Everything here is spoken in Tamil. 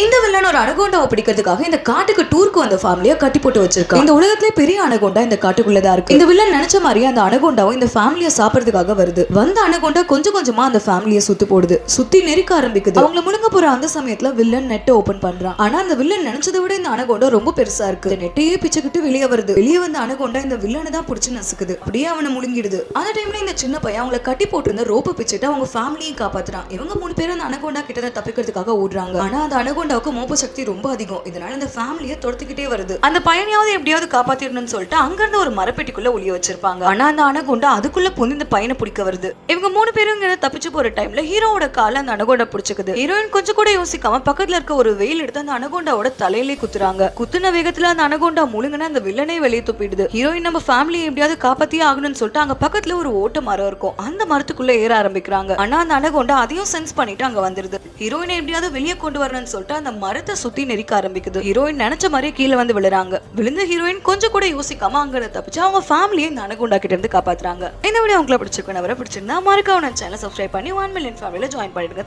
இந்த வில்லன் ஒரு அனகோண்டாவை பிடிக்கிறதுக்காக இந்த காட்டுக்கு டூருக்கு வந்த ஃபேமிலியை கட்டி போட்டு வச்சிருக்காங்க. இந்த உலகத்திலே பெரிய அனகோண்டா இந்த காட்டுக்குள்ளதான் இருக்கு. இந்த வில்லன் நினைச்ச மாதிரியே அந்த அனகோண்டாவை இந்த ஃபேமிலியை சாப்பிடுறதுக்காக வருது. வந்த அனகோண்டா கொஞ்சம் கொஞ்சமா அந்த ஃபேமிலியை சுத்தி போடுது. சுத்தி நெருக்க ஆரம்பிக்குது. அவங்களை முழுங்க போற அந்த சமயத்துல வில்லன் நெட்டை ஓபன் பண்றான். ஆனா அந்த வில்லன் நினைச்சதை விட இந்த அனகோண்டா ரொம்ப பெருசா இருக்கு. நெட்டையே பிச்சுக்கிட்டு வெளியே வருது. வெளியே வந்த அனகோண்டா இந்த வில்லனை தான் பிடிச்சு நசுக்குது. அப்படியே அவனை முழுங்கிடுது. அந்த டைம்ல இந்த சின்ன பையன் அவங்களை கட்டி போட்டு இருந்த ரோப்பை பிச்சுட்டு அவங்க ஃபேமிலியை காப்பாத்துறான். இவங்க 3 பேரும் அந்த அனகோண்டா கிட்ட தப்பிக்கிறதுக்காக ஓடுறாங்க. ஆனா அந்த அனகோண்டாவுக்கு மோப்ப சக்தி ரொம்ப அதிகம். இதனால இந்த ஃபேமிலியை துரத்திக்கிட்டே வருது. அந்த பையனையாவது எப்படியாவது காப்பாத்திடணும்னு சொல்லிட்டு அங்க இருந்து ஒரு மரப்பெட்டிக்குள்ள ஒளிய வச்சிருப்பாங்க. ஆனா அந்த அனகோண்டா அதுக்குள்ள புந்து இந்த பையனை பிடிக்க வருது. இவங்க 3 பேரும் இங்க தப்பிச்சு போற டைம்ல ஹீரோவோட கால அந்த அனகோண்டா பிடிச்சுக்குது. ஹீரோயின் கொஞ்சம் கூட யோசிக்காம பக்கத்துல இருக்க ஒரு வெயில் எடுத்து அந்த அனகோண்டாவோட தலையிலே குத்துறாங்க. குத்துன வேகத்துல அந்த அனகோண்டா முழுங்கின அந்த வில்லனை வெளியே துப்பிடுது. ஹீரோயின் நம்ம ஃபேமிலியை எப்படியாவது காப்பாத்தியே ஆகணும்னு சொல்லிட்டு அங்க பக்கத்துல ஒரு ஓட்ட மரம் இருக்கும். அந்த மரத்துக்குள்ள ஏற ஆரம்பிக்கிறாங்க. ஆனா அந்த அனகோண்டா அதையும் சென்ஸ் பண்ணிட்டு அங்க வந்துருது. ஹீரோயினை எப்படியாவது வெளியே கொண்டு வரணும்னு சொல்லிட்டு அந்த மரத்தை சுத்தி நெரிக்க ஆரம்பிக்குது. ஹீரோயின் நினைச்ச மாதிரியே கீழே வந்து விழுறாங்க. விழுந்த ஹீரோயின் கொஞ்சம் கூட யோசிக்காம அங்க தப்பிச்சு அவங்க ஃபேமிலியை இந்த அனகோண்டா கிட்ட இருந்து காப்பாத்துறாங்க. இந்த வீடியோ உங்களுக்கு பிடிச்சிருக்கா பிடிச்சிருந்தா மறக்காம சேனலை சப்ஸ்கிரைப் பண்ணி 1 மில்லியன் ஃபேமிலியில ஜாயின் பண்ணிடுங்க.